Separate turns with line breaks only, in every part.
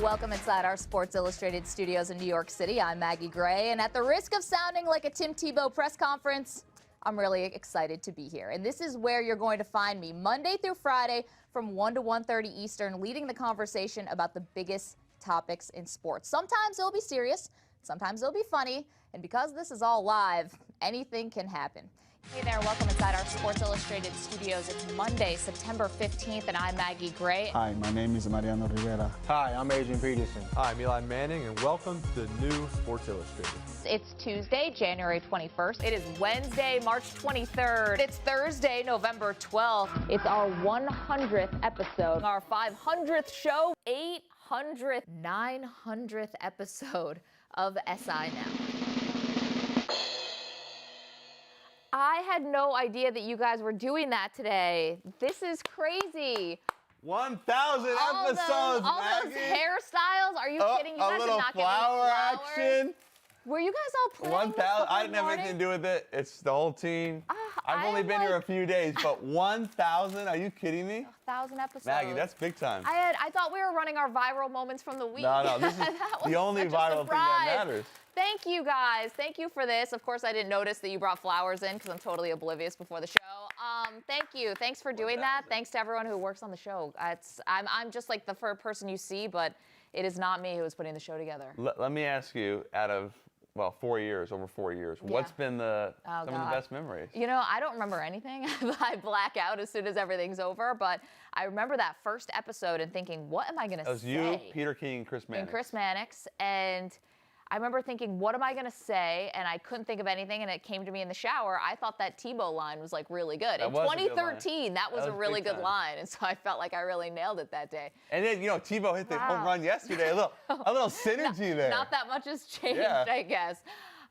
Welcome inside our Sports Illustrated studios in New York City. I'm Maggie Gray, and at the risk of sounding like a Tim Tebow press conference, I'm really excited to be here. And this is where you're going to find me Monday through Friday from 1 to 1:30 Eastern, leading the conversation about the biggest topics in sports. Sometimes it'll be serious, sometimes it'll be funny, and because this is all live, anything can happen. Hey there, welcome inside our Sports Illustrated studios. It's Monday, September 15th, and I'm Maggie Gray.
Hi, my name is Mariano Rivera.
Hi, I'm Adrian Peterson.
Hi, I'm Eli Manning, and welcome to the new Sports Illustrated.
It's Tuesday, January 21st. It is Wednesday, March 23rd. It's Thursday, November 12th. It's our 100th episode, our 500th show, 800th, 900th episode of SI Now. I had no idea that you guys were doing that today. This is crazy.
1,000 episodes,
all
Maggie.
those hairstyles. Are you kidding? You
a
guys
little
did not
flower
get me flowers.
action.
Were you guys all playing?
1,000. I didn't have anything to do with it. It's the whole team. I've only been here a few days, but 1,000? Are you kidding me?
1,000 episodes.
Maggie, that's big time.
I thought we were running our viral moments from the week.
No, this is the only viral thing that matters.
Thank you, guys. Thank you for this. Of course, I didn't notice that you brought flowers in because I'm totally oblivious before the show. Thank you. Thanks for doing that. Thanks to everyone who works on the show. I'm just like the first person you see, but it is not me who is putting the show together.
Let me ask you, out of, well, 4 years, over 4 years, what's been some of the best memories?
You know, I don't remember anything. I black out as soon as everything's over, but I remember that first episode and thinking, what am I going to say?
It was you, Peter King, and Chris Mannix.
And Chris Mannix, and I remember thinking, what am I going to say? And I couldn't think of anything, and it came to me in the shower. I thought that Tebow line was, like, really good. In 2013, that was a really good line, and so I felt like I really nailed it that day.
And then, you know, Tebow hit the home run yesterday. A little synergy there.
Not that much has changed, I guess.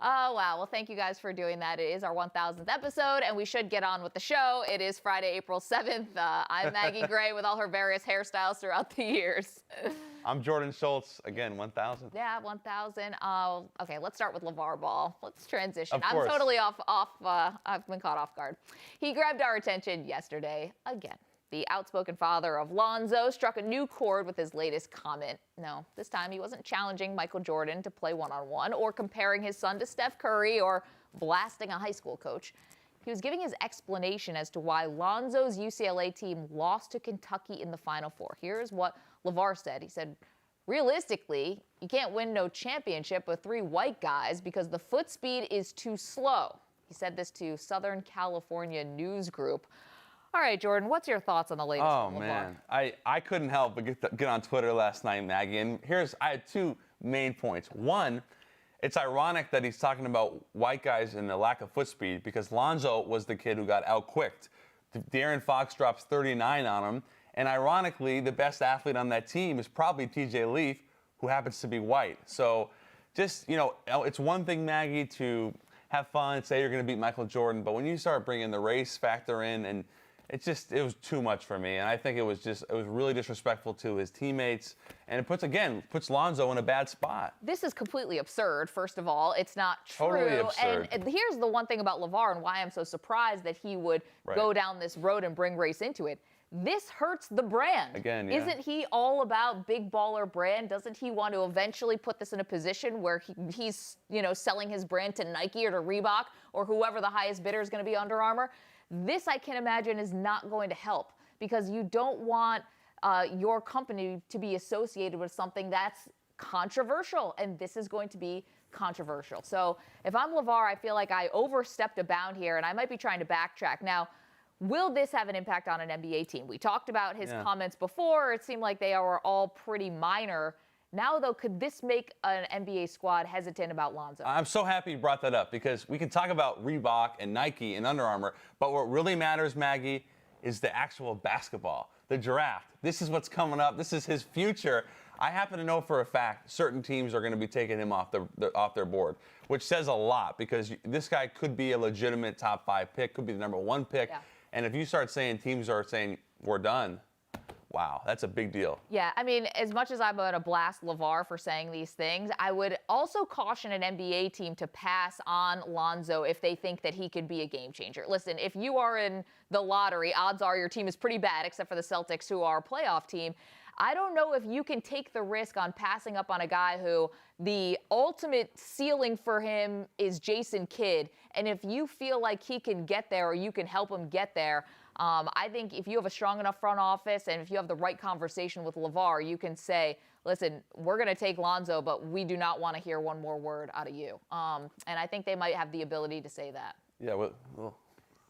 Oh, wow. Well, thank you guys for doing that. It is our 1,000th episode, and we should get on with the show. It is Friday, April 7th. I'm Maggie Gray with all her various hairstyles throughout the years.
I'm Jordan Schultz. Again, 1,000.
Yeah, 1,000. Okay, let's start with LaVar Ball. Let's transition.
Of course.
I'm totally off. I've been caught off guard. He grabbed our attention yesterday again. The outspoken father of Lonzo struck a new chord with his latest comment. No, this time he wasn't challenging Michael Jordan to play one-on-one or comparing his son to Steph Curry or blasting a high school coach. He was giving his explanation as to why Lonzo's UCLA team lost to Kentucky in the Final Four. Here's what LaVar said. He said, realistically, you can't win no championship with 3 white guys because the foot speed is too slow. He said this to Southern California News Group. All right, Jordan, what's your thoughts on the latest from LaVar?
Man, I couldn't help but get on Twitter last night, Maggie, and I had 2 main points. One, it's ironic that he's talking about white guys and the lack of foot speed because Lonzo was the kid who got out-quicked. De'Aaron Fox drops 39 on him, and ironically, the best athlete on that team is probably TJ Leaf, who happens to be white. So just, you know, it's one thing, Maggie, to have fun, say you're going to beat Michael Jordan, but when you start bringing the race factor in, and it was too much for me, and I think it was really disrespectful to his teammates, and it puts Lonzo in a bad spot.
This is completely absurd, first of all. It's not true.
Totally absurd.
And here's the one thing about LaVar and why I'm so surprised that he would go down this road and bring race into it. This hurts the brand.
Again, yeah.
Isn't he all about big baller brand? Doesn't he want to eventually put this in a position where he's, selling his brand to Nike or to Reebok or whoever the highest bidder is going to be, Under Armour? This, I can imagine, is not going to help because you don't want your company to be associated with something that's controversial, and this is going to be controversial. So if I'm LaVar, I feel like I overstepped a bound here, and I might be trying to backtrack. Now, will this have an impact on an NBA team? We talked about his comments before. It seemed like they were all pretty minor. Now, though, could this make an NBA squad hesitant about Lonzo?
I'm so happy you brought that up because we can talk about Reebok and Nike and Under Armour, but what really matters, Maggie, is the actual basketball, the draft. This is what's coming up. This is his future. I happen to know for a fact certain teams are going to be taking him off their board, which says a lot because this guy could be a legitimate top 5 pick, could be the number 1 pick.
Yeah.
And if you start saying teams are saying, we're done, wow, that's a big deal.
Yeah, I mean, as much as I'm going to blast LaVar for saying these things, I would also caution an NBA team to pass on Lonzo if they think that he could be a game changer. Listen, if you are in the lottery, odds are your team is pretty bad, except for the Celtics, who are a playoff team. I don't know if you can take the risk on passing up on a guy who the ultimate ceiling for him is Jason Kidd. And if you feel like he can get there or you can help him get there, I think if you have a strong enough front office and if you have the right conversation with LaVar, you can say, listen, we're going to take Lonzo, but we do not want to hear one more word out of you. And I think they might have the ability to say that.
Yeah, well.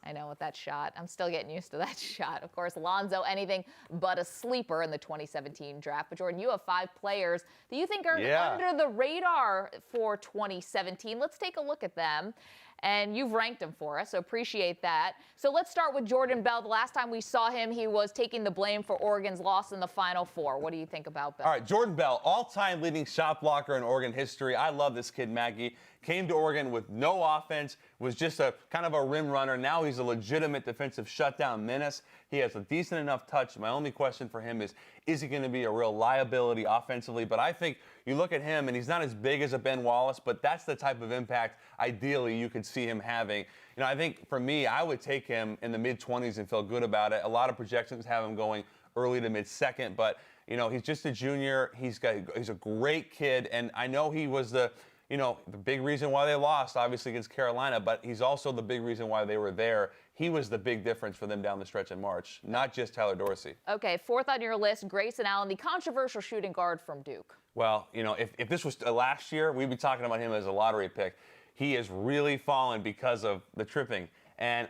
I know, with that shot. I'm still getting used to that shot. Of course, Lonzo, anything but a sleeper in the 2017 draft. But, Jordan, you have 5 players that you think are under the radar for 2017. Let's take a look at them. And you've ranked him for us, so appreciate that. So let's start with Jordan Bell. The last time we saw him, he was taking the blame for Oregon's loss in the Final Four. What do you think about Bell?
All right, Jordan Bell, all-time leading shot blocker in Oregon history. I love this kid, Maggie. Came to Oregon with no offense, was just a kind of a rim runner. Now he's a legitimate defensive shutdown menace. He has a decent enough touch. My only question for him is he going to be a real liability offensively? But I think you look at him, and he's not as big as a Ben Wallace, but that's the type of impact, ideally, you could see him having. You know, I think for me, I would take him in the mid-20s and feel good about it. A lot of projections have him going early to mid-second, but, you know, he's just a junior. He's a great kid, and I know he was the big reason why they lost, obviously, against Carolina, but he's also the big reason why they were there. He was the big difference for them down the stretch in March, not just Tyler Dorsey.
Okay, 4th on your list, Grayson Allen, the controversial shooting guard from Duke.
Well, you know, if this was last year, we'd be talking about him as a lottery pick. He has really fallen because of the tripping. And,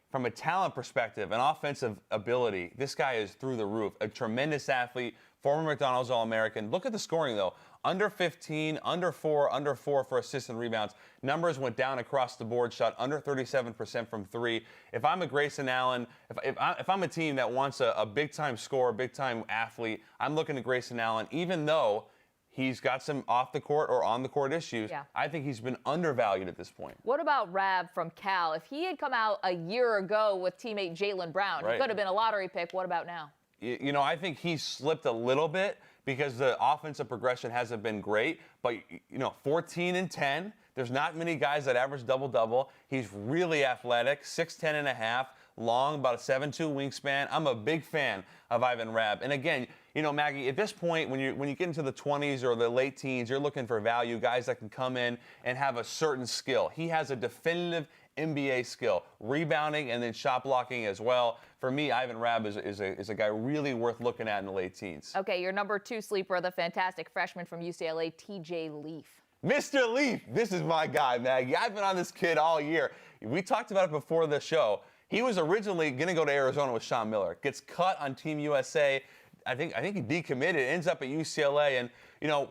from a talent perspective, an offensive ability, this guy is through the roof. A tremendous athlete, former McDonald's All-American. Look at the scoring, though. Under 15, under 4 for assists and rebounds. Numbers went down across the board, shot under 37% from 3. If I'm a Grayson Allen, if I'm a team that wants a big-time scorer, big-time athlete, I'm looking at Grayson Allen, even though he's got some off-the-court or on-the-court issues. Yeah. I think he's been undervalued at this point.
What about Rab from Cal? If he had come out a year ago with teammate Jaylen Brown, he could have been a lottery pick. What about now?
You know, I think he's slipped a little bit because the offensive progression hasn't been great. But, 14 and 10, there's not many guys that average double-double. He's really athletic, 6'10 and a half, long, about a 7'2 wingspan. I'm a big fan of Ivan Rab. And again, Maggie, at this point, when you get into the 20s or the late teens, you're looking for value, guys that can come in and have a certain skill. He has a definitive NBA skill, rebounding and then shot blocking as well. For me, Ivan Rab is a guy really worth looking at in the late teens.
Okay, your number 2 sleeper, the fantastic freshman from UCLA, TJ Leaf.
Mr. Leaf, this is my guy, Maggie. I've been on this kid all year. We talked about it before the show. He was originally going to go to Arizona with Sean Miller. Gets cut on Team USA. I think he decommitted, ends up at UCLA. And,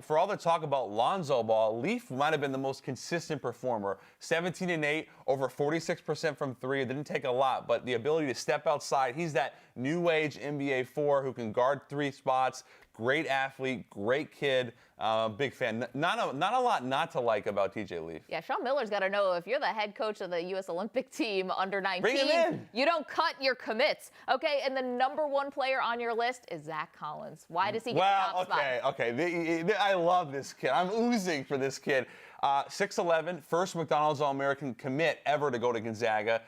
for all the talk about Lonzo Ball, Leaf might have been the most consistent performer. 17 and 8, over 46% from 3. It didn't take a lot, but the ability to step outside. He's that new age NBA 4 who can guard 3 spots. Great athlete, great kid. Big fan. Not a lot not to like about TJ Leaf.
Yeah, Sean Miller's got to know if you're the head coach of the U.S. Olympic team under 19,
bring him in.
You don't cut your commits. Okay, and the number 1 player on your list is Zach Collins. Why does he get the top spot?
Okay. I love this kid. I'm oozing for this kid. 6'11", first McDonald's All-American commit ever to go to Gonzaga.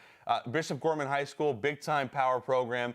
Bishop Gorman High School, big-time power program.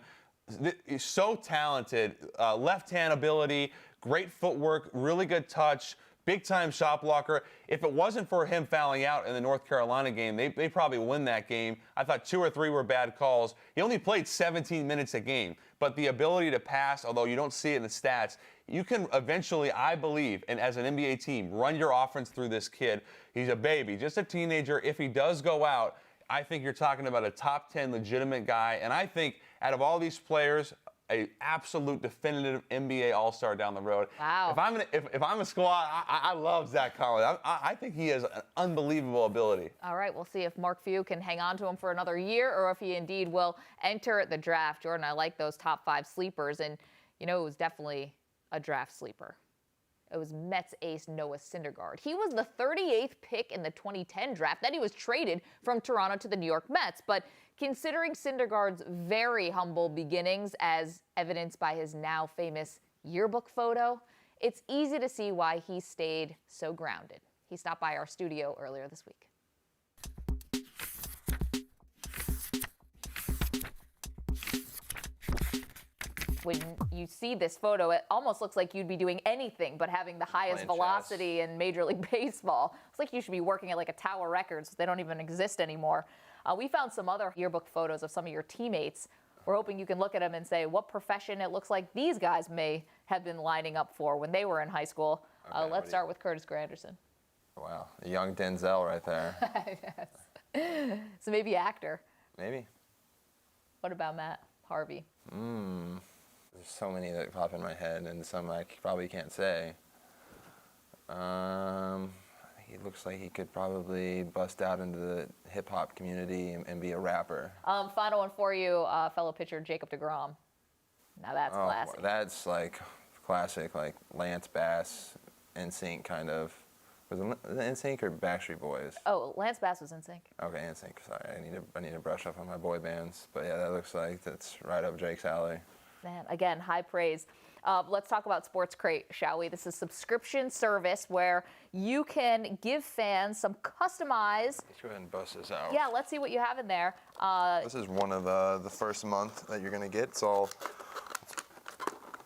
He's so talented, left-hand ability, great footwork, really good touch, big-time shot blocker. If it wasn't for him fouling out in the North Carolina game, they probably win that game. I thought 2 or 3 were bad calls. He only played 17 minutes a game, but the ability to pass, although you don't see it in the stats, you can eventually, I believe, and as an NBA team, run your offense through this kid. He's a baby, just a teenager. If he does go out, I think you're talking about a top 10 legitimate guy, and I think out of all these players, an absolute definitive NBA All-Star down the road.
Wow.
If I'm a squad, I love Zach Collins. I think he has an unbelievable ability.
All right, we'll see if Mark Few can hang on to him for another year or if he indeed will enter the draft. Jordan, I like those top 5 sleepers, and it was definitely a draft sleeper. It was Mets ace Noah Syndergaard. He was the 38th pick in the 2010 draft. Then he was traded from Toronto to the New York Mets. But considering Syndergaard's very humble beginnings, as evidenced by his now famous yearbook photo, it's easy to see why he stayed so grounded. He stopped by our studio earlier this week. when you see this photo, it almost looks like you'd be doing anything but having the highest
Playing
velocity in Major League Baseball. It's like you should be working at like a Tower Records. They don't even exist anymore. We found some other yearbook photos of some of your teammates. We're hoping you can look at them and say what profession it looks like these guys may have been lining up for when they were in high school.
Okay,
Let's start with Curtis Granderson.
Wow, a young Denzel right there.
Yes. So maybe actor.
Maybe.
What about Matt Harvey?
There's so many that pop in my head, and some I probably can't say. He looks like he could probably bust out into the hip-hop community and be a rapper.
Final one for you, fellow pitcher Jacob deGrom. Now that's classic.
That's like classic, like Lance Bass, NSYNC kind of. Was it NSYNC or Backstreet Boys?
Oh, Lance Bass was NSYNC.
Okay, NSYNC. Sorry, I need to brush up on my boy bands. But yeah, that looks like that's right up Jake's alley.
Man, again, high praise. Let's talk about Sports Crate, shall we? This is a subscription service where you can give fans some customized.
Let's go ahead and bust this out.
Yeah, let's see what you have in there.
This is one of the first month that you're gonna get. It's all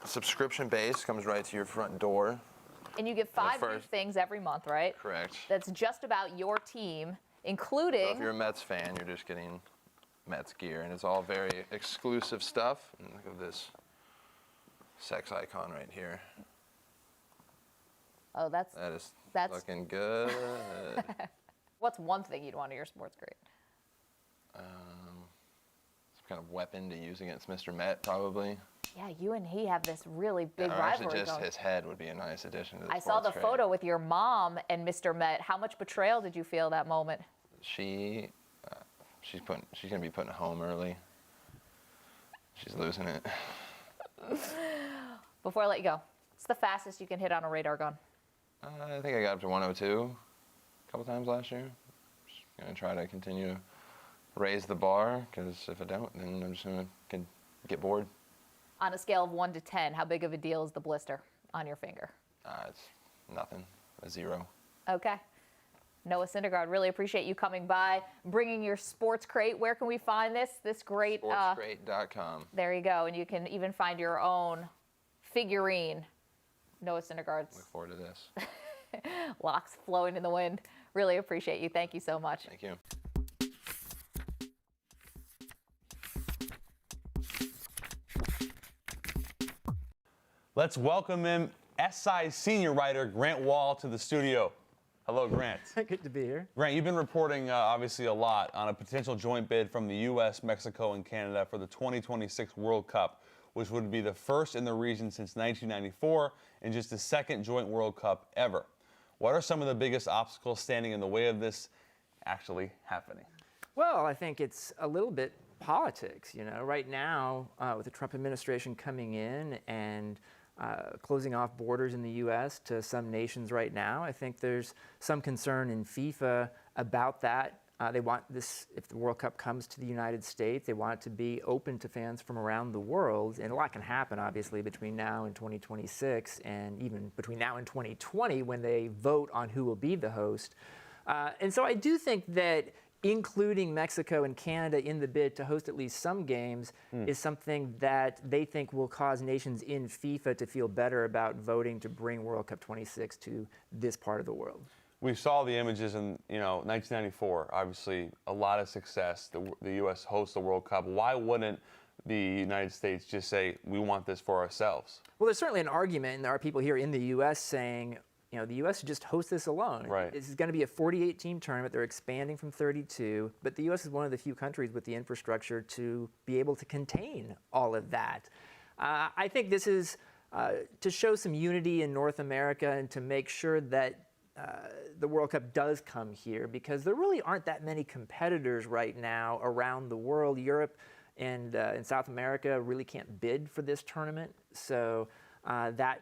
subscription based, comes right to your front door.
And you get 5 new things every month, right?
Correct.
That's just about your team, including.
So if you're a Mets fan, you're just getting Mets gear, and it's all very exclusive stuff. And look at this sex icon right here.
Oh, that's
looking good.
What's one thing you'd want in your Sports Crate?
Some kind of weapon to use against Mr. Met, probably.
Yeah, you and he have this really big
Actually,
rivalry
just
going.
his head would be a nice addition to the
I saw the
Sports Crate.
photo with your mom and Mr. Met. How much betrayal did you feel that moment?
She's gonna be putting it home early. She's losing it.
Before I let you go, what's the fastest you can hit on a radar gun?
I think I got up to 102 a couple times last year. Just gonna try to continue to raise the bar, because if I don't, then I'm just gonna get bored.
On a scale of 1 to 10, how big of a deal is the blister on your finger?
It's nothing, a 0.
Okay. Noah Syndergaard, really appreciate you coming by, bringing your Sports Crate. Where can we find this great?
Sportscrate.com.
There you go, and you can even find your own figurine. Noah Syndergaard's.
Look forward to this.
Locks flowing in the wind. Really appreciate you. Thank you so much.
Thank you.
Let's welcome in SI senior writer Grant Wahl to the studio. Hello, Grant.
Good to be here.
Grant, you've been reporting obviously a lot on a potential joint bid from the U.S., Mexico, and Canada for the 2026 World Cup, which would be the first in the region since 1994 and just the second joint World Cup ever. What are some of the biggest obstacles standing in the way of this actually happening?
Well, I think it's a little bit politics. You know, right now with the Trump administration coming in and closing off borders in the U.S. to some nations right now, I think there's some concern in FIFA about that. They want this, if the World Cup comes to the United States, they want it to be open to fans from around the world. And a lot can happen, obviously, between now and 2026, and even between now and 2020 when they vote on who will be the host. And so I do think that including Mexico and Canada in the bid to host at least some games is something that they think will cause nations in FIFA to feel better about voting to bring World Cup 26 to this part of the world.
We saw the images in 1994. Obviously, a lot of success. The U.S. hosts the World Cup. Why wouldn't the United States just say, we want this for ourselves?
Well, there's certainly an argument, and there are people here in the U.S. saying, the U.S. should just host this alone.
Right.
This is going to be a 48-team tournament. They're expanding from 32, but the U.S. is one of the few countries with the infrastructure to be able to contain all of that. I think this is to show some unity in North America and to make sure that the World Cup does come here, because there really aren't that many competitors right now around the world. Europe and in South America really can't bid for this tournament, so that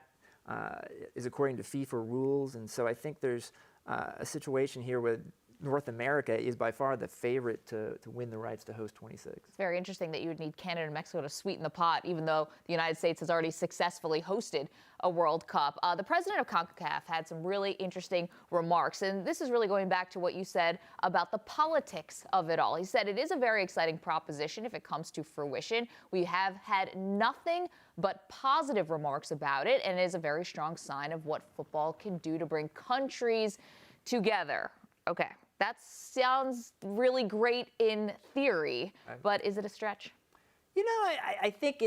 is according to FIFA rules. And so I think there's a situation here where North America is by far the favorite to win the rights to host 26.
It's very interesting that you would need Canada and Mexico to sweeten the pot, even though the United States has already successfully hosted a World Cup. The president of CONCACAF had some really interesting remarks, and this is really going back to what you said about the politics of it all. He said it is a very exciting proposition if it comes to fruition. We have had nothing but positive remarks about it, and it is a very strong sign of what football can do to bring countries together. Okay, that sounds really great in theory, but is it a stretch?
You know, I think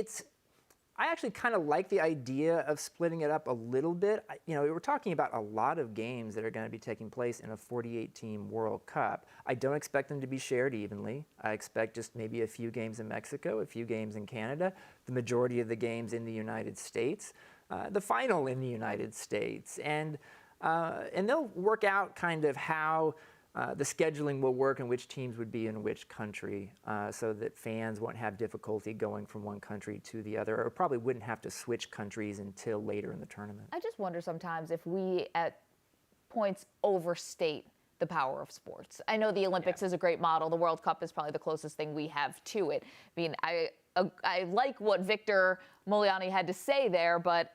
I actually kind of like the idea of splitting it up a little bit. You know, we're talking about a lot of games that are going to be taking place in a 48-team World Cup. I don't expect them to be shared evenly. I expect just maybe a few games in Mexico, a few games in Canada, the majority of the games in the United States, the final in the United States. And they'll work out kind of how the scheduling will work and which teams would be in which country so that fans won't have difficulty going from one country to the other, or probably wouldn't have to switch countries until later in the tournament.
I just wonder sometimes if we at points overstate the power of sports. I know the Olympics is a great model. The World Cup is probably the closest thing we have to it. I mean, I like what Victor Moliani had to say there, but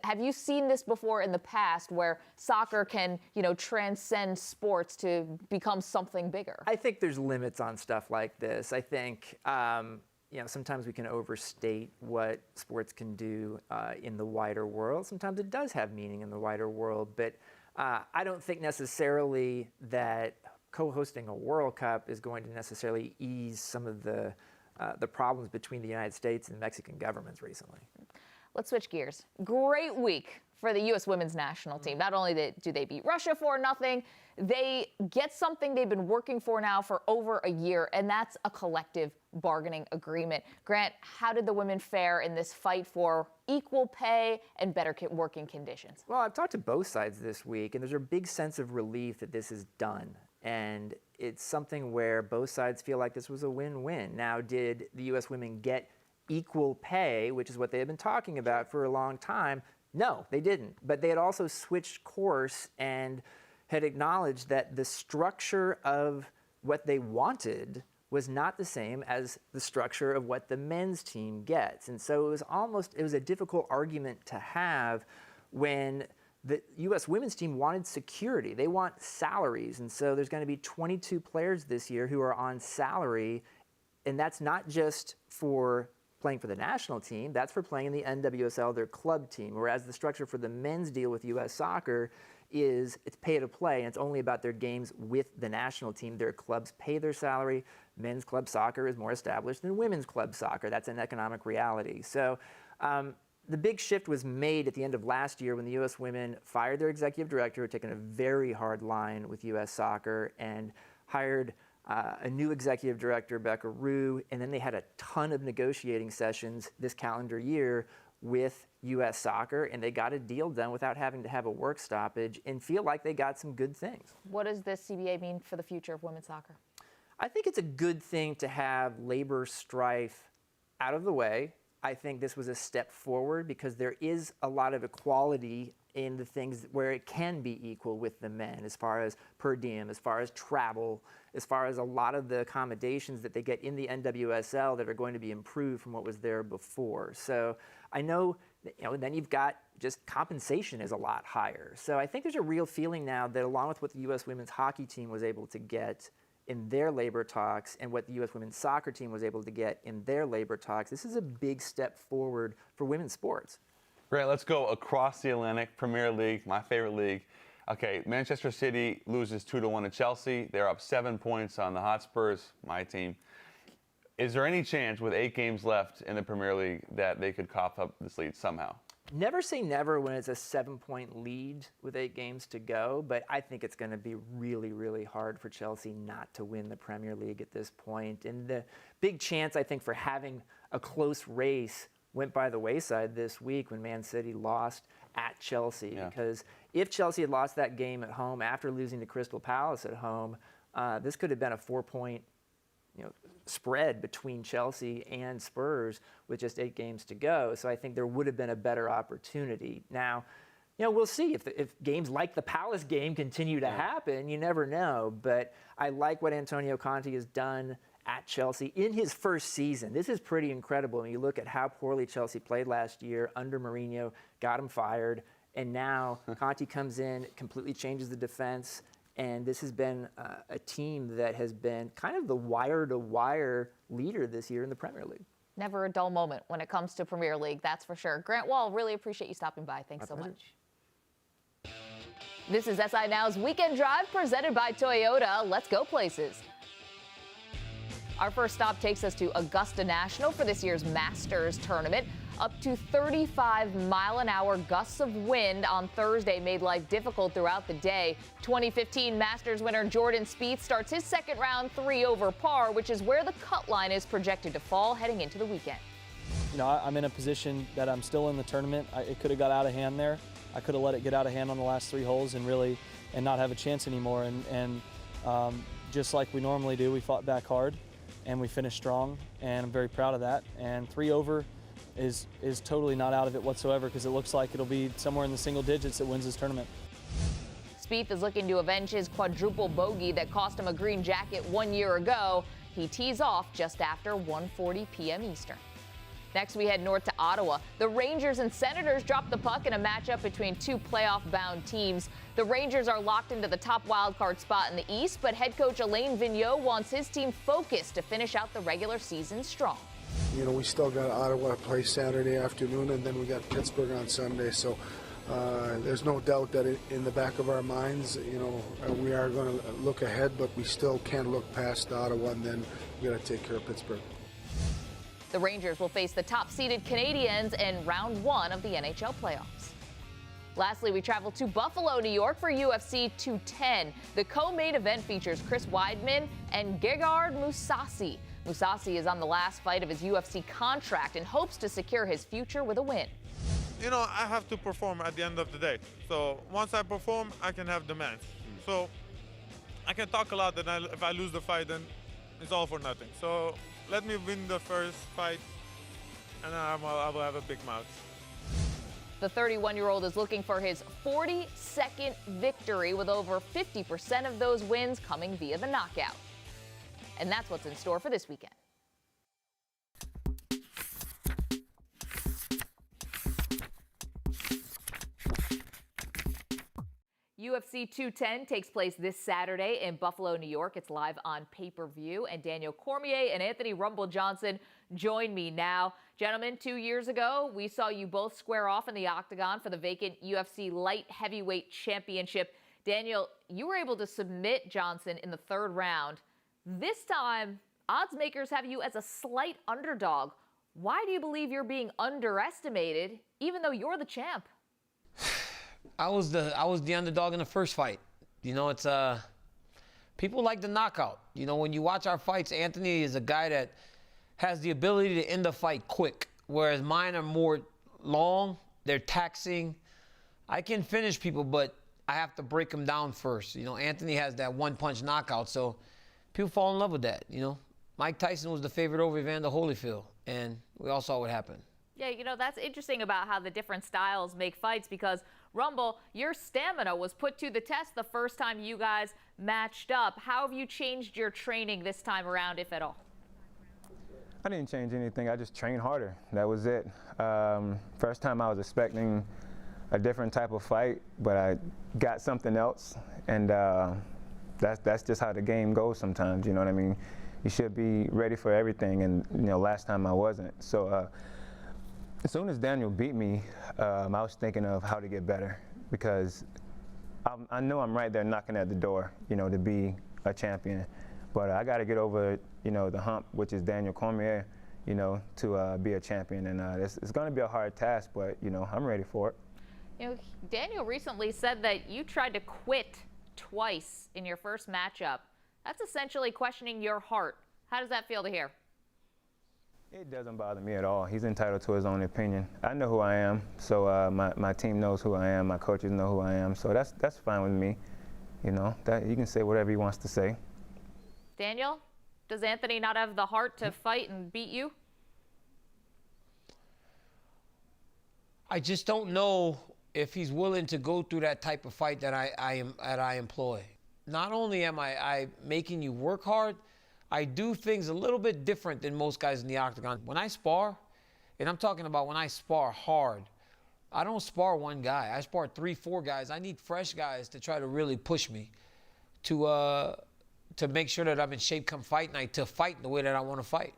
have you seen this before in the past where soccer can, transcend sports to become something bigger?
I think there's limits on stuff like this. I think, sometimes we can overstate what sports can do in the wider world. Sometimes it does have meaning in the wider world, but I don't think necessarily that co-hosting a World Cup is going to necessarily ease some of the problems between the United States and Mexican governments recently.
Let's switch gears. Great week for the U.S. women's national team. Not only do they beat Russia 4-0, they get something they've been working for now for over a year, and that's a collective bargaining agreement. Grant, how did the women fare in this fight for equal pay and better working conditions?
Well, I've talked to both sides this week, and there's a big sense of relief that this is done. And it's something where both sides feel like this was a win-win. Now, did the U.S. women get equal pay, which is what they had been talking about for a long time? No, they didn't. But they had also switched course and had acknowledged that the structure of what they wanted was not the same as the structure of what the men's team gets. And so it was a difficult argument to have when the U.S. women's team wanted security. They want salaries. And so there's going to be 22 players this year who are on salary. And that's not just for playing for the national team. That's for playing in the NWSL, their club team. Whereas the structure for the men's deal with U.S. Soccer is it's pay to play, and it's only about their games with the national team. Their clubs pay their salary. Men's club soccer is more established than women's club soccer. That's an economic reality. So the big shift was made at the end of last year when the U.S. women fired their executive director, who had taken a very hard line with U.S. Soccer, and hired a new executive director, Becca Rue, and then they had a ton of negotiating sessions this calendar year with U.S. Soccer, and they got a deal done without having to have a work stoppage and feel like they got some good things.
What does this CBA mean for the future of women's soccer?
I think it's a good thing to have labor strife out of the way. I think this was a step forward because there is a lot of equality in the things where it can be equal with the men, as far as per diem, as far as travel, as far as a lot of the accommodations that they get in the NWSL that are going to be improved from what was there before. So I know, then you've got just compensation is a lot higher. So I think there's a real feeling now that along with what the U.S. women's hockey team was able to get in their labor talks and what the U.S. women's soccer team was able to get in their labor talks, this is a big step forward for women's sports.
Grant, let's go across the Atlantic. Premier League, my favorite league. Okay, Manchester City loses 2-1 to Chelsea. They're up 7 points on the Hotspurs, my team. Is there any chance with 8 games left in the Premier League that they could cough up this lead somehow?
Never say never when it's a 7-point lead with 8 games to go, but I think it's going to be really, really hard for Chelsea not to win the Premier League at this point. And the big chance, I think, for having a close race went by the wayside this week when Man City lost at Chelsea. Yeah. Because if Chelsea had lost that game at home after losing to Crystal Palace at home, this could have been a 4-point spread between Chelsea and Spurs with just 8 games to go. So I think there would have been a better opportunity. Now, we'll see if games like the Palace game continue to happen. You never know. But I like what Antonio Conte has done at Chelsea in his first season. This is pretty incredible when you look at how poorly Chelsea played last year under Mourinho, got him fired, and now Conte comes in, completely changes the defense, and this has been a team that has been kind of the wire-to-wire leader this year in the Premier League.
Never a dull moment when it comes to Premier League, that's for sure. Grant Wahl, really appreciate you stopping by. Thanks so much. This is SI Now's Weekend Drive presented by Toyota. Let's go places. Our first stop takes us to Augusta National for this year's Masters tournament. Up to 35-mile-an-hour gusts of wind on Thursday made life difficult throughout the day. 2015 Masters winner Jordan Spieth starts his second round 3 over par, which is where the cut line is projected to fall heading into the weekend.
I'm in a position that I'm still in the tournament. It could have got out of hand there. I could have let it get out of hand on the last 3 holes and not have a chance anymore. And just like we normally do, we fought back hard and we finished strong, and I'm very proud of that. And 3 over is totally not out of it whatsoever, because it looks like it'll be somewhere in the single digits that wins this tournament.
Spieth is looking to avenge his quadruple bogey that cost him a green jacket 1 year ago. He tees off just after 1:40 p.m. Eastern. Next, we head north to Ottawa. The Rangers and Senators dropped the puck in a matchup between 2 playoff-bound teams. The Rangers are locked into the top wildcard spot in the East, but head coach Alain Vigneault wants his team focused to finish out the regular season strong.
We still got Ottawa to play Saturday afternoon, and then we got Pittsburgh on Sunday. So there's no doubt that in the back of our minds, we are going to look ahead, but we still can't look past Ottawa, and then we got to take care of Pittsburgh.
The Rangers will face the top-seeded Canadiens in round 1 of the NHL playoffs. Lastly, we travel to Buffalo, New York for UFC 210. The co-main event features Chris Weidman and Gegard Mousasi. Mousasi is on the last fight of his UFC contract and hopes to secure his future with a win.
I have to perform at the end of the day. So once I perform, I can have demands. So I can talk a lot, and if I lose the fight, then it's all for nothing. So let me win the first fight, and then I will have a big mouth.
The 31-year-old is looking for his 42nd victory, with over 50% of those wins coming via the knockout. And that's what's in store for this weekend. UFC 210 takes place this Saturday in Buffalo, New York. It's live on pay-per-view, and Daniel Cormier and Anthony "Rumble" Johnson join me now. Gentlemen, 2 years ago, we saw you both square off in the octagon for the vacant UFC light heavyweight championship. Daniel, you were able to submit Johnson in the 3rd round. This time, odds makers have you as a slight underdog. Why do you believe you're being underestimated, even though you're the champ?
I was the underdog in the first fight. It's people like the knockout. When you watch our fights, Anthony is a guy that has the ability to end the fight quick, whereas mine are more long. They're taxing. I can finish people, but I have to break them down first. Anthony has that one-punch knockout, so people fall in love with that. Mike Tyson was the favorite over Evander Holyfield, and we all saw what happened.
Yeah, that's interesting about how the different styles make fights, because Rumble, your stamina was put to the test the first time you guys matched up. How have you changed your training this time around, if at all?
I didn't change anything. I just trained harder. That was it. First time I was expecting a different type of fight, but I got something else, and that's just how the game goes sometimes. You know what I mean? You should be ready for everything, and last time I wasn't. So as soon as Daniel beat me, I was thinking of how to get better, because I know I'm right there knocking at the door, to be a champion. But I got to get over, the hump, which is Daniel Cormier, to be a champion. And it's going to be a hard task, but, I'm ready for it.
Daniel recently said that you tried to quit twice in your first matchup. That's essentially questioning your heart. How does that feel to hear?
It doesn't bother me at all. He's entitled to his own opinion. I know who I am, so my team knows who I am. My coaches know who I am, so that's fine with me. That he can say whatever he wants to say.
Daniel, does Anthony not have the heart to fight and beat you?
I just don't know if he's willing to go through that type of fight that I employ. Not only am I making you work hard, I do things a little bit different than most guys in the octagon. When I spar, and I'm talking about when I spar hard, I don't spar one guy. I spar 3, 4 guys. I need fresh guys to try to really push me to make sure that I'm in shape come fight night to fight the way that I want to fight.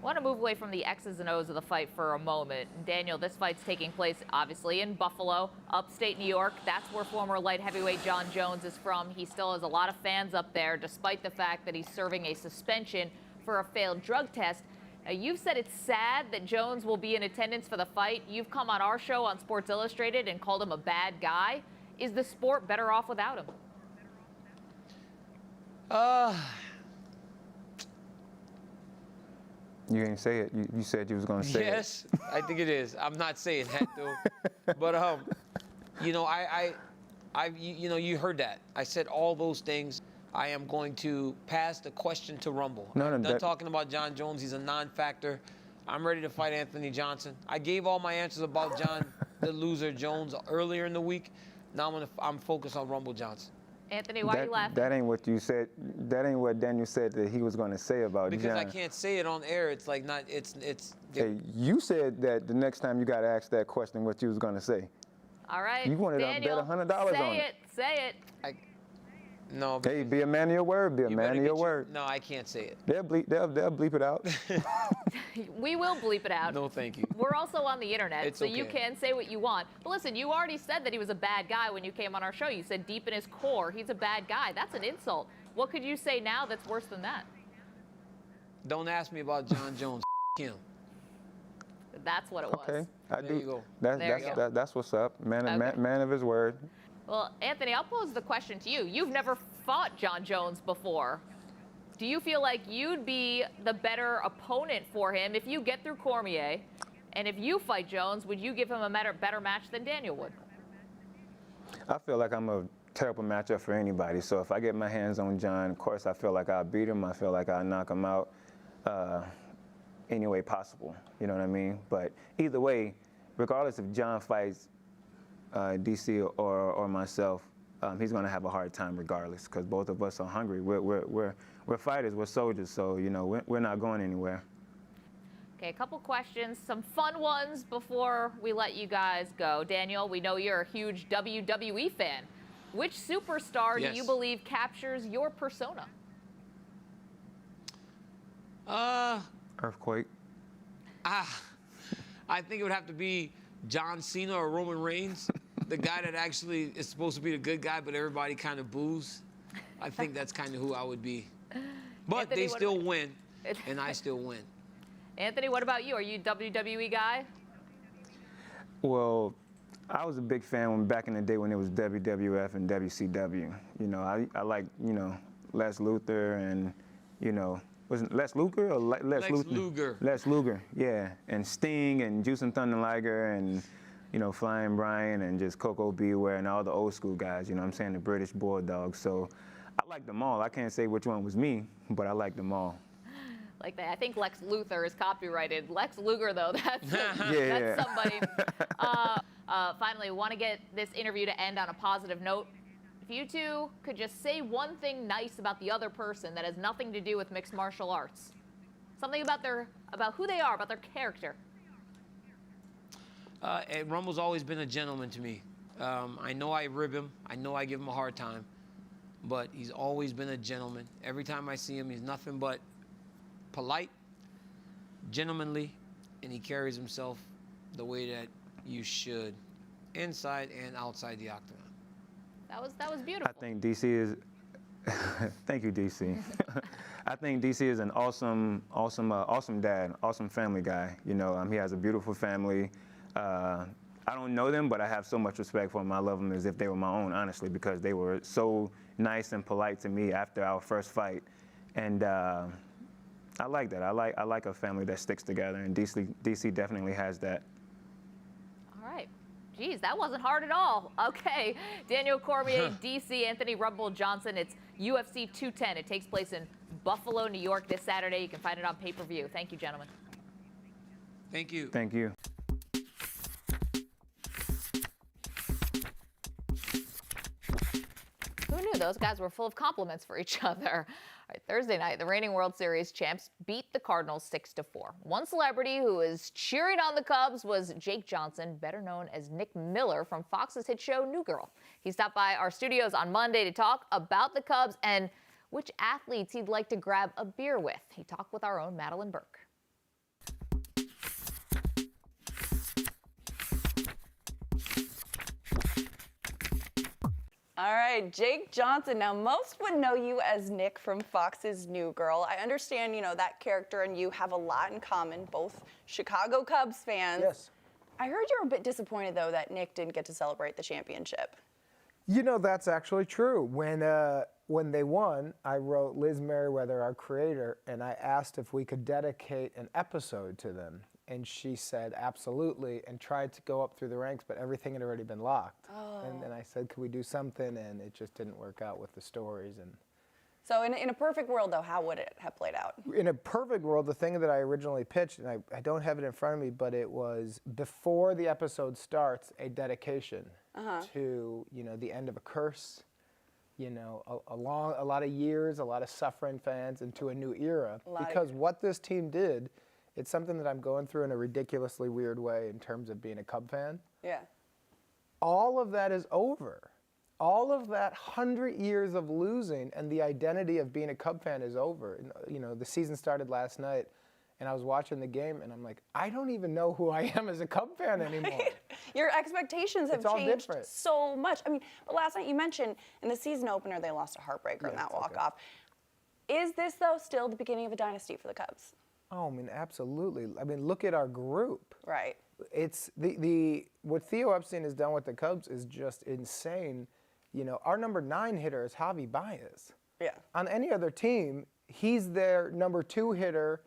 I want to move away from the X's and O's of the fight for a moment. Daniel, this fight's taking place obviously in Buffalo, upstate New York. That's where former light heavyweight Jon Jones is from. He still has a lot of fans up there, despite the fact that he's serving a suspension for a failed drug test. Now, you've said it's sad that Jones will be in attendance for the fight. You've come on our show on Sports Illustrated and called him a bad guy. Is the sport better off without him?
You didn't say it. You said you was going to say it.
Yes, I think it is. I'm not saying that though. But you know, you know, you heard that. I said all those things. I am going to pass the question to Rumble. I'm done talking about Jon Jones. He's a non-factor. I'm ready to fight Anthony Johnson. I gave all my answers about Jon, the loser Jones, earlier in the week. Now I'm focused on Rumble Johnson.
Anthony, why are you laughing?
That ain't what you said. That ain't what Daniel said that he was going to say about Jon.
Because I can't say it on air. It's like not. It's.
Hey, you said that the next time you got to ask that question, what you was going to say.
All right.
You wanted
Daniel,
to bet $100 on it.
Say it.
No.
Hey, be a man of your word. Be a man of your word.
No, I can't say it.
They'll bleep it out.
We will bleep it out.
No, thank you.
We're also on the internet,
It's
so
okay.
you can say what you want. But listen, you already said that he was a bad guy when you came on our show. You said deep in his core, he's a bad guy. That's an insult. What could you say now that's worse than that?
Don't ask me about Jon Jones. him.
That's what it was.
Okay,
There you go.
That's what's up. Man of his word.
Well, Anthony, I'll pose the question to you. You've never fought Jon Jones before. Do you feel like you'd be the better opponent for him if you get through Cormier? And if you fight Jones, would you give him a better match than Daniel would?
I feel like I'm a terrible matchup for anybody. So if I get my hands on Jon, of course, I feel like I'll beat him. I feel like I'll knock him out any way possible. You know what I mean? But either way, regardless if Jon fights DC or myself, he's going to have a hard time regardless, because both of us are hungry. We're fighters. We're soldiers. So, you know, we're not going anywhere.
Okay, a couple questions, some fun ones before we let you guys go. Daniel, we know you're a huge WWE fan. Which superstar do you believe captures your persona?
Earthquake.
I think it would have to be John Cena or Roman Reigns, the guy that actually is supposed to be the good guy, but everybody kind of boos. I think that's kind of who I would be. But
Anthony,
they still win, and I still win.
Anthony, what about you? Are you a WWE guy?
Well, I was a big fan when back in the day when it was WWF and WCW. You know, I like, you know, Les Luthor and, you know, was it Les Luger or Les
Luger?
Les Luger, yeah. And Sting and Juice and Thunder Liger and, you know, Flying Brian and just Coco Beware and all the old school guys, you know what I'm saying, the British Bulldogs. So I like them all. I can't say which one was me, but I like them all.
Like that. I think Lex Luthor is copyrighted. Lex Luger, though, that's somebody. Finally, want to get this interview to end on a positive note. If you two could just say one thing nice about the other person that has nothing to do with mixed martial arts, something about who they are, about their character.
Rumble's always been a gentleman to me. I know I rib him. I know I give him a hard time. But he's always been a gentleman. Every time I see him, he's nothing but polite, gentlemanly, and he carries himself the way that you should, inside and outside the octagon.
That was beautiful.
I think DC is. Thank you, DC. I think DC is an awesome dad, awesome family guy. You know, he has a beautiful family. I don't know them, but I have so much respect for them. I love them as if they were my own, honestly, because they were so nice and polite to me after our first fight, and I like that. I like a family that sticks together, and DC definitely has that.
All right. Geez, that wasn't hard at all. Okay. Daniel Cormier, DC, Anthony Rumble Johnson. It's UFC 210. It takes place in Buffalo, New York this Saturday. You can find it on pay-per-view. Thank you, gentlemen.
Thank you.
Thank you.
those guys were full of compliments for each other. All right, Thursday night, the reigning World Series champs beat the Cardinals 6-4. One celebrity who was cheering on the Cubs was Jake Johnson, better known as Nick Miller from Fox's hit show New Girl. He stopped by our studios on Monday to talk about the Cubs and which athletes he'd like to grab a beer with. He talked with our own Madeline Burke.
All right, Jake Johnson. Now, most would know you as Nick from Fox's New Girl. I understand, that character and you have a lot in common, both Chicago Cubs fans.
Yes.
I heard you were a bit disappointed, though, that Nick didn't get to celebrate the championship.
That's actually true. When they won, I wrote Liz Merriweather, our creator, and I asked if we could dedicate an episode to them. And she said absolutely, and tried to go up through the ranks, but everything had already been locked.
Oh.
And then I said, could we do something? And it just didn't work out with the stories. And
So in a perfect world, though, how would it have played out?
in a perfect world, the thing that I originally pitched, and I don't have it in front of me, but it was before the episode starts, a dedication to, the end of a curse, a lot of years, a lot of suffering fans, and to a new era. Because what this team did, it's something that I'm going through in a ridiculously weird way in terms of being a Cub fan.
Yeah.
All of that is over. All of that 100 years of losing and the identity of being a Cub fan is over. The season started last night, and I was watching the game, and I'm like, I don't even know who I am as a Cub fan anymore.
Your expectations have changed
different.
so much. But last night you mentioned in the season opener they lost a heartbreaker in that walk-off. Is this, though, still the beginning of a dynasty for the Cubs?
Oh, absolutely. Look at our group.
Right.
It's what Theo Epstein has done with the Cubs is just insane. Our number 9 hitter is Javi Baez.
Yeah.
On any other team, he's their number 2 hitter,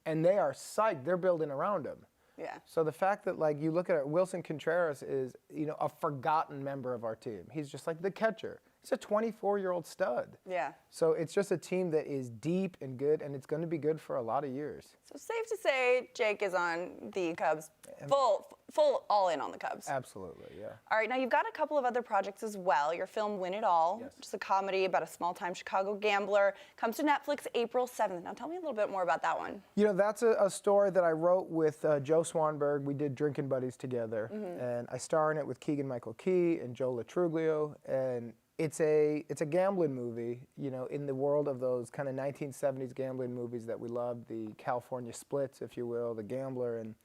and they are psyched. They're building around him.
Yeah.
So the fact that you look at it, Wilson Contreras is a forgotten member of our team. He's just like the catcher. He's a 24-year-old stud.
Yeah.
So it's just a team that is deep and good, and it's going to be good for a lot of years.
So safe to say Jake is on the Cubs, full all in on the Cubs.
Absolutely, yeah.
All right, now you've got a couple of other projects as well. Your film Win It All, which is a comedy about a small-time Chicago gambler, comes to Netflix April 7th. Now tell me a little bit more about that one.
That's a story that I wrote with Joe Swanberg. We did Drinking Buddies together, and I star in it with Keegan-Michael Key and Joe Latruglio, and it's a gambling movie, in the world of those kind of 1970s gambling movies that we love, the California Splits, if you will, The Gambler, and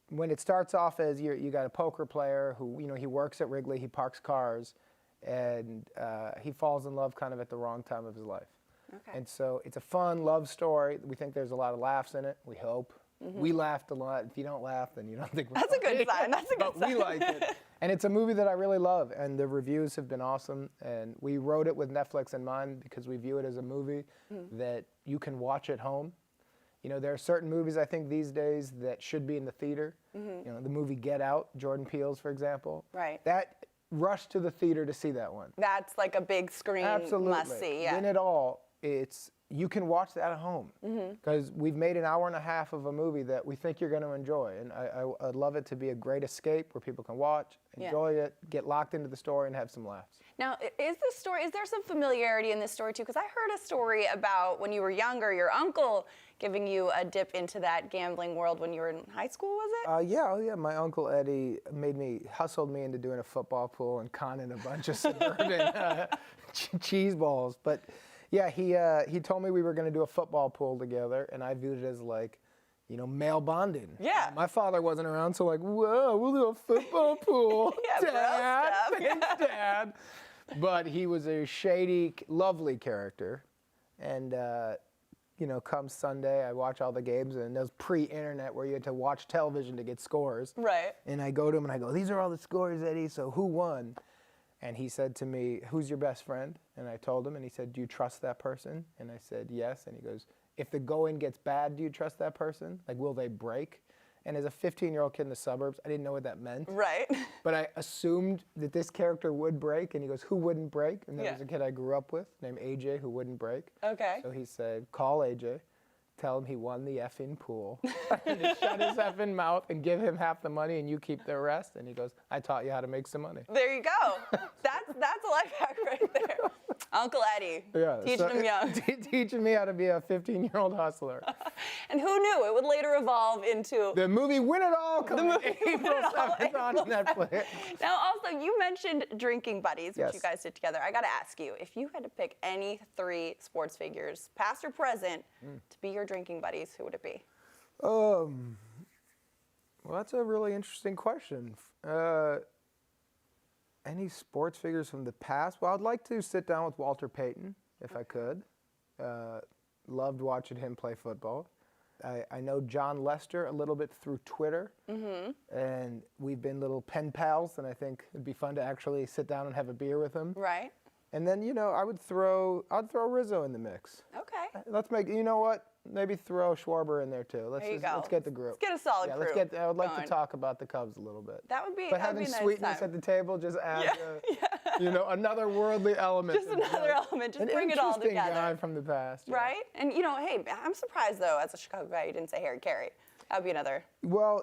when it starts off as you got a poker player who he works at Wrigley, he parks cars, and he falls in love kind of at the wrong time of his life. Okay. And so it's a fun love story. We think there's a lot of laughs in it. We hope. We laughed a lot. If you don't laugh, then you don't think we're
That's a good sign. That's a good sign.
But we like it. And it's a movie that I really love, and the reviews have been awesome. And we wrote it with Netflix in mind because we view it as a movie that you can watch at home. There are certain movies I think these days that should be in the theater. The movie Get Out, Jordan Peele's, for example.
Right.
That rush to the theater to see that one.
That's like a big screen must-see. Yeah.
Win It All, you can watch that at home because we've made an hour and a half of a movie that we think you're going to enjoy, and I'd love it to be a great escape where people can watch, enjoy it, get locked into the story, and have some laughs.
Now, is there some familiarity in this story too? Because I heard a story about when you were younger, your uncle giving you a dip into that gambling world when you were in high school, was it?
Yeah. My uncle Eddie hustled me into doing a football pool and conning a bunch of suburban cheese balls, but. Yeah, he told me we were going to do a football pool together, and I viewed it as male bonding.
Yeah.
My father wasn't around, so whoa, we'll do a football pool.
Yeah,
Dad, thanks, Dad. But he was a shady, lovely character, and come Sunday, I watch all the games, and those pre-internet where you had to watch television to get scores.
Right.
And I go to him and I go, these are all the scores, Eddie. So who won? And he said to me, who's your best friend? And I told him, and he said, do you trust that person? And I said, yes. And he goes, if the going gets bad, do you trust that person? Will they break? And as a 15-year-old kid in the suburbs, I didn't know what that meant.
Right.
But I assumed that this character would break. And he goes, who wouldn't break? And there was a kid I grew up with named AJ who wouldn't break.
Okay.
So he said, call AJ. tell him he won the effing pool. And just shut his effing mouth and give him half the money and you keep the rest. And he goes, I taught you how to make some money.
There you go. That's a life hack right there. Uncle Eddie, teaching him young.
Teaching me how to be a 15-year-old hustler.
And who knew it would later evolve into
the movie Win It All coming April 7th on Netflix.
Now, also, you mentioned drinking buddies, which
Yes.
you guys did together. I got to ask you, if you had to pick any 3 sports figures, past or present, to be your drinking buddies, who would it be?
Well, that's a really interesting question. Any sports figures from the past? Well, I'd like to sit down with Walter Payton, if I could. Loved watching him play football. I know John Lester a little bit through Twitter, and we've been little pen pals, and I think it'd be fun to actually sit down and have a beer with him.
Right.
And then, I'd throw Rizzo in the mix.
Okay.
Let's make, you know what? Maybe throw Schwarber in there too.
There you go.
Let's get the group.
Let's get a solid crew.
I would like
going.
to talk about the Cubs a little bit.
That would be.
But
that would
having
be a nice
sweetness
time.
at the table just adds, another worldly element.
Just another element. Just bring it all together.
An interesting guy from the past.
Right? And, hey, I'm surprised, though, as a Chicago guy, you didn't say Harry Carey. That would be another.
Well,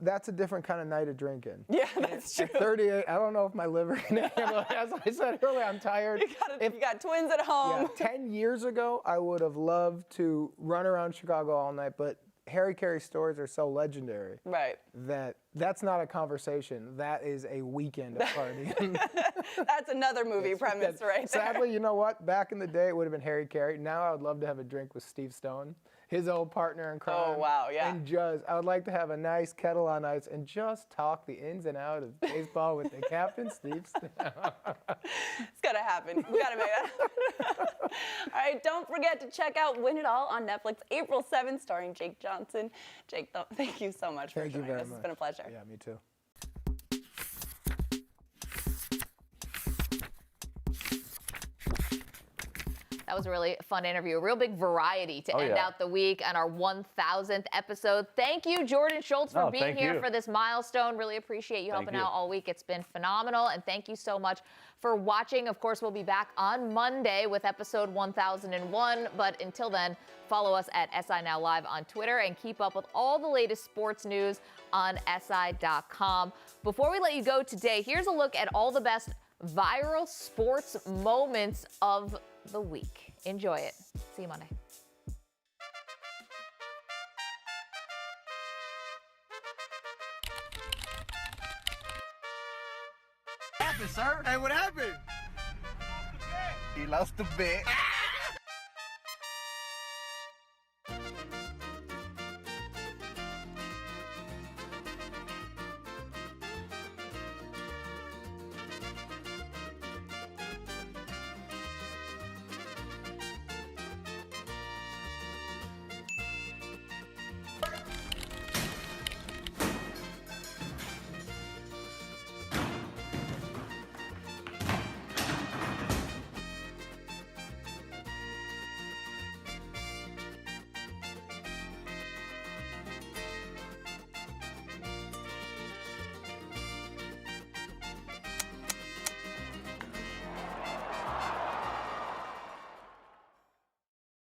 that's a different kind of night of drinking.
Yeah, that's true.
At 38, I don't know if my liver can handle it. As I said earlier, I'm tired.
You got twins at home.
Yeah, 10 years ago, I would have loved to run around Chicago all night, but Harry Carey stories are so legendary.
Right.
That's not a conversation. That is a weekend of partying.
That's another movie premise right there.
Sadly, you know what? Back in the day, it would have been Harry Carey. Now I would love to have a drink with Steve Stone, his old partner in crime.
Oh, wow, yeah.
And I would like to have a nice kettle on ice and just talk the ins and outs of baseball with the captain, Steve Stone.
It's got to happen. We got to make that happen. All right, don't forget to check out Win It All on Netflix, April 7th, starring Jake Johnson. Jake, thank you so much for joining us. It's been a pleasure.
Yeah, me too.
That was a really fun interview. A real big variety to end out the week on our 1000th episode. Thank you, Jordan Schultz, for being here for this milestone. Really appreciate you helping out all week. It's been phenomenal. And thank you so much for watching. Of course, we'll be back on Monday with episode 1001. But until then, follow us at SI Now Live on Twitter and keep up with all the latest sports news on SI.com. Before we let you go today, here's a look at all the best viral sports moments of the week. Enjoy it. See you Monday.
What happened, sir? Hey, what happened? He lost the bet.